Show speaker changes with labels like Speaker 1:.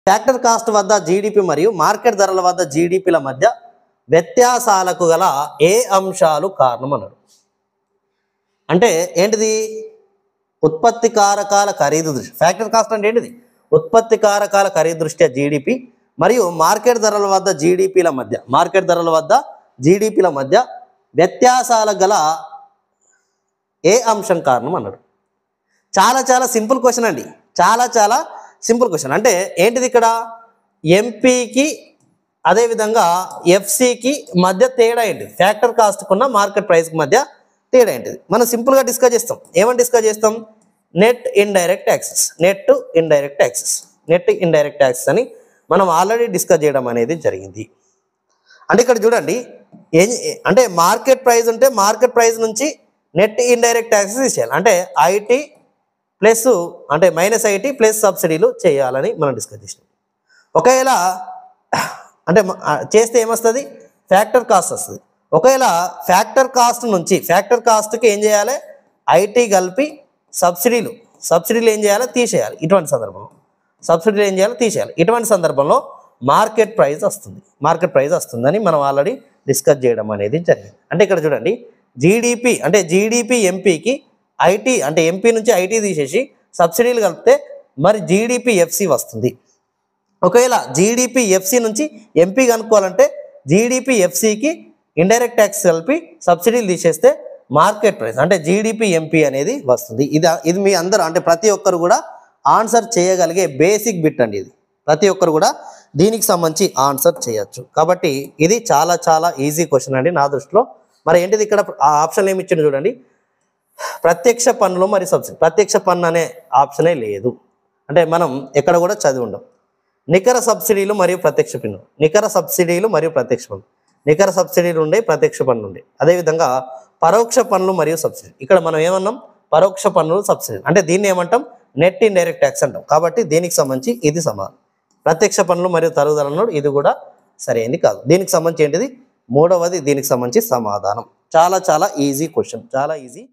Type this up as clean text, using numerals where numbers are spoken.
Speaker 1: Factor cost వద్ద GDP మరియు market ధరల వద్ద జీడిపిల మధ్య వ్యత్యాసాలకు గల ఏ అంశాలు కారణం అన్నాడు. అంటే ఏంటిది? ఉత్పత్తి కారకాల ఖరీదు దృష్ట్యా. ఫ్యాక్టర్ కాస్ట్ అంటే ఏంటిది? ఉత్పత్తి కారకాల ఖరీదు దృష్ట్యా జీడిపి మరియు మార్కెట్ ధరల వద్ద జీడిపిల మధ్య వ్యత్యాసాలకు గల ఏ అంశం కారణం అన్నాడు. చాలా సింపుల్ క్వశ్చన్ అండి. చాలా సింపుల్ క్వశ్చన్. అంటే ఏంటిది ఇక్కడ? ఎంపీకి అదేవిధంగా ఎఫ్సికి మధ్య తేడా ఏంటిది? ఫ్యాక్టర్ కాస్ట్కున్న మార్కెట్ ప్రైస్కి మధ్య తేడా ఏంటిది? మనం సింపుల్గా డిస్కస్ చేస్తాం. ఏమని డిస్కస్ చేస్తాం? నెట్ ఇండైరెక్ట్ ట్యాక్సెస్ అని మనం ఆల్రెడీ డిస్కస్ చేయడం అనేది జరిగింది. అంటే ఇక్కడ చూడండి, అంటే మార్కెట్ ప్రైస్ ఉంటే మార్కెట్ ప్రైస్ నుంచి నెట్ ఇండైరెక్ట్ ట్యాక్సెస్ తీసేయాలి. అంటే ఐటీ ప్లస్ అంటే -IT ప్లస్ సబ్సిడీలు చేయాలని మనం డిస్కస్ చేసినాం. ఒకవేళ అంటే చేస్తే ఏమొస్తుంది? ఫ్యాక్టర్ కాస్ట్ వస్తుంది. ఒకవేళ ఫ్యాక్టర్ కాస్ట్కి ఏం చేయాలి? ఐటీ కలిపి సబ్సిడీలు ఏం చేయాలి? తీసేయాలి. ఇటువంటి సందర్భంలో మార్కెట్ ప్రైస్ వస్తుందని మనం ఆల్రెడీ డిస్కస్ చేయడం అనేది జరిగింది. అంటే ఇక్కడ చూడండి, జీడిపి ఎంపీకి ఐటీ అంటే ఎంపీ నుంచి ఐటీ తీసేసి సబ్సిడీలు కలిపితే మరి జీడిపి ఎఫ్సి వస్తుంది. ఒకవేళ జీడిపి ఎఫ్సి నుంచి ఎంపీ కనుక్కోవాలంటే జీడిపి ఎఫ్సికి ఇండైరెక్ట్ ట్యాక్స్ కలిపి సబ్సిడీలు తీసేస్తే మార్కెట్ ప్రైస్ అంటే జీడిపి ఎంపీ అనేది వస్తుంది. ఇది మీ అందరూ అంటే ప్రతి ఒక్కరు కూడా ఆన్సర్ చేయగలిగే బేసిక్ బిట్ అండి. ఇది ప్రతి ఒక్కరు కూడా దీనికి సంబంధించి ఆన్సర్ చేయొచ్చు. కాబట్టి ఇది చాలా ఈజీ క్వశ్చన్ అండి నా దృష్టిలో. మరి ఏంటిది ఇక్కడ ఆప్షన్ ఏమి ఇచ్చింది చూడండి, ప్రత్యక్ష పన్నులు మరియు సబ్సిడీ. ప్రత్యక్ష పన్ను అనే ఆప్షనే లేదు. అంటే మనం ఎక్కడ కూడా చదివి ఉండం. నికర సబ్సిడీలు మరియు ప్రత్యక్ష పన్ను. నికర సబ్సిడీలు ఉండే, ప్రత్యక్ష పన్ను ఉండే. అదేవిధంగా పరోక్ష పన్నులు మరియు సబ్సిడీ. ఇక్కడ మనం ఏమన్నాం? పరోక్ష పన్నులు సబ్సిడీ. అంటే దీన్ని ఏమంటాం? నెట్ ఇండైరెక్ట్ ట్యాక్స్ అంటాం. కాబట్టి దీనికి సంబంధించి ఇది సమాధానం. ప్రత్యక్ష పన్నులు మరియు తరుగుదల అన్నాడు, ఇది కూడా సరైనది కాదు. దీనికి సంబంధించి ఏంటిది? మూడవది దీనికి సంబంధించి సమాధానం. చాలా ఈజీ క్వశ్చన్, చాలా ఈజీ.